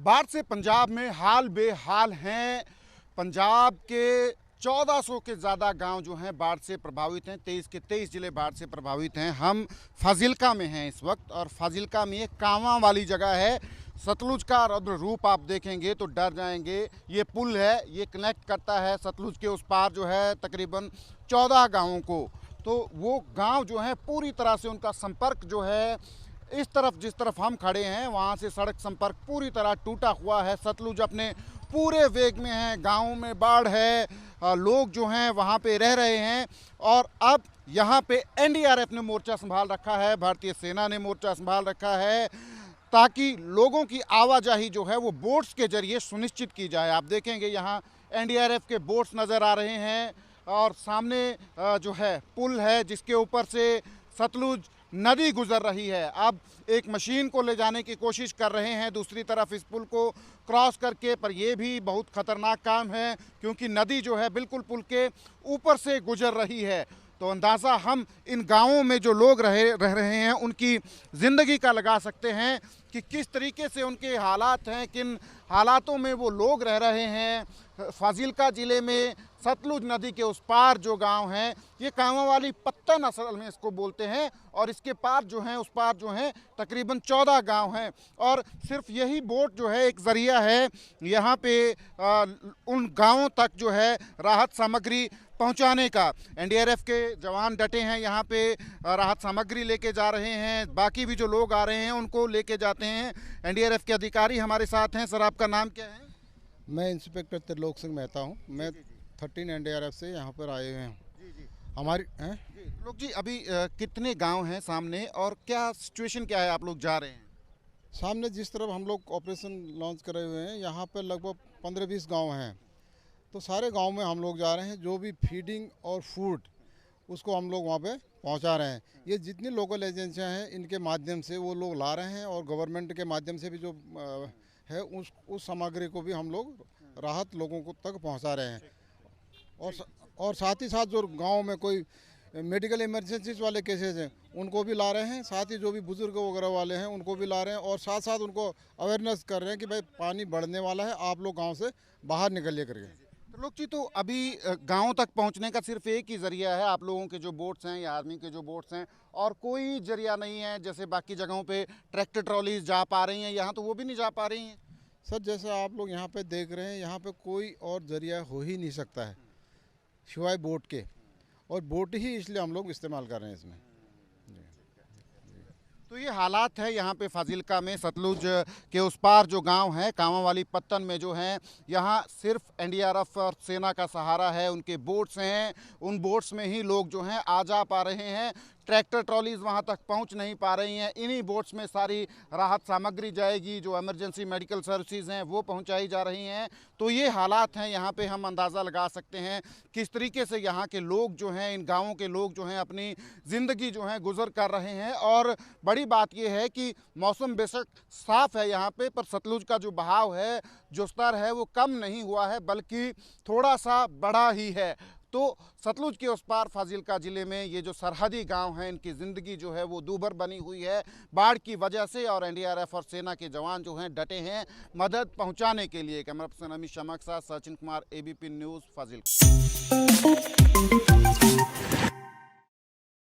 बाढ़ से पंजाब में हाल बेहाल हैं। पंजाब के 1400 के ज़्यादा गांव जो हैं बाढ़ से प्रभावित हैं। 23 के 23 ज़िले बाढ़ से प्रभावित हैं। हम फाजिल्का में हैं इस वक्त, और फाजिल्का में एक कांवा वाली जगह है। सतलुज का रौद्र रूप आप देखेंगे तो डर जाएंगे। ये पुल है, ये कनेक्ट करता है सतलुज के उस पार जो है तकरीबन 14 गाँवों को। तो वो गांव जो हैं पूरी तरह से उनका संपर्क जो है, इस तरफ जिस तरफ हम खड़े हैं वहाँ से सड़क संपर्क पूरी तरह टूटा हुआ है। सतलुज अपने पूरे वेग में है, गाँव में बाढ़ है, लोग जो हैं वहाँ पे रह रहे हैं। और अब यहाँ पे एनडीआरएफ ने मोर्चा संभाल रखा है, भारतीय सेना ने मोर्चा संभाल रखा है, ताकि लोगों की आवाजाही जो है वो बोट्स के जरिए सुनिश्चित की जाए। आप देखेंगे यहाँ एनडीआरएफ के बोट्स नज़र आ रहे हैं, और सामने जो है पुल है जिसके ऊपर से सतलुज नदी गुजर रही है। अब एक मशीन को ले जाने की कोशिश कर रहे हैं दूसरी तरफ इस पुल को क्रॉस करके, पर यह भी बहुत ख़तरनाक काम है क्योंकि नदी जो है बिल्कुल पुल के ऊपर से गुजर रही है। तो अंदाज़ा हम इन गांवों में जो लोग रह रहे हैं उनकी ज़िंदगी का लगा सकते हैं कि किस तरीके से उनके हालात हैं, किन हालातों में वो लोग रह रहे हैं। फाजिल्का ज़िले में सतलुज नदी के उस पार जो गांव हैं, ये कांवा वाली पत्तन असल में इसको बोलते हैं, और इसके पार जो हैं उस पार जो हैं तकरीबन 14 गांव हैं। और सिर्फ यही बोट जो है एक ज़रिया है यहाँ पे उन गांवों तक जो है राहत सामग्री पहुंचाने का। एनडीआरएफ के जवान डटे हैं, यहाँ पे राहत सामग्री लेके जा रहे हैं। बाकी भी जो लोग आ रहे हैं उनको लेके जाते हैं। एनडीआरएफ के अधिकारी हमारे साथ हैं। सर, आपका नाम क्या है? मैं इंस्पेक्टर त्रिलोक सिंह मेहता हूँ। मैं 13 एनडीआरएफ से यहाँ पर आए हुए हैं। हमारी लोग जी, अभी कितने गांव हैं सामने और क्या सिचुएशन क्या है? आप लोग जा रहे हैं सामने जिस तरफ हम लोग ऑपरेशन लॉन्च करे हुए हैं, यहाँ पर लगभग 15-20 गांव हैं। तो सारे गांव में हम लोग जा रहे हैं। जो भी फीडिंग और फूड उसको हम लोग वहाँ पे पहुँचा रहे हैं। ये जितनी लोकल एजेंसियाँ हैं इनके माध्यम से वो लोग ला रहे हैं, और गवर्नमेंट के माध्यम से भी जो है उस सामग्री को भी हम लोग राहत लोगों को तक पहुँचा रहे हैं। और साथ ही साथ जो गांव में कोई मेडिकल इमरजेंसीज वाले केसेस हैं उनको भी ला रहे हैं। साथ ही जो भी बुजुर्ग वगैरह वाले हैं उनको भी ला रहे हैं, और साथ साथ उनको अवेयरनेस कर रहे हैं कि भाई पानी बढ़ने वाला है, आप लोग गांव से बाहर निकलिए करके। तो लोग जी, तो अभी गांव तक पहुंचने का सिर्फ एक ही जरिया है, आप लोगों के जो बोट्स हैं या आर्मी के जो बोट्स हैं, और कोई जरिया नहीं है? जैसे बाकी जगहों पे ट्रैक्टर ट्रॉलीज जा पा रही हैं, यहाँ तो वो भी नहीं जा पा रही हैं। सर, जैसे आप लोग यहाँ पे देख रहे हैं, यहाँ पे कोई और जरिया हो ही नहीं सकता है सिवाय बोट के, और बोट ही इसलिए हम लोग इस्तेमाल कर रहे हैं इसमें। तो ये हालात है यहाँ पे फाजिल्का में। सतलुज के उस पार जो गांव है कांवा वाली पत्तन में जो हैं, यहाँ सिर्फ एनडीआरएफ और सेना का सहारा है। उनके बोट्स हैं, उन बोट्स में ही लोग जो हैं आ जा पा रहे हैं। ट्रैक्टर ट्रॉलीज वहाँ तक पहुँच नहीं पा रही हैं। इन्हीं बोट्स में सारी राहत सामग्री जाएगी, जो इमरजेंसी मेडिकल सर्विसेज हैं वो पहुँचाई जा रही हैं। तो ये हालात हैं यहाँ पे। हम अंदाज़ा लगा सकते हैं किस तरीके से यहाँ के लोग जो हैं, इन गाँवों के लोग जो हैं अपनी ज़िंदगी जो है गुजर कर रहे हैं। और बड़ी बात यह है कि मौसम बेशक साफ़ है यहाँ पे, पर सतलुज का जो बहाव है, जो स्तर है, वो कम नहीं हुआ है बल्कि थोड़ा सा बढ़ा ही है। तो सतलुज के उस पार फाजिल्का ज़िले में ये जो सरहदी गांव हैं, इनकी ज़िंदगी जो है वो दूभर बनी हुई है बाढ़ की वजह से। और एनडीआरएफ और सेना के जवान जो हैं डटे हैं मदद पहुंचाने के लिए। कैमरा पर्सन अमित शर्मा के साथ सचिन कुमार, एबीपी न्यूज़, फाजिल्का।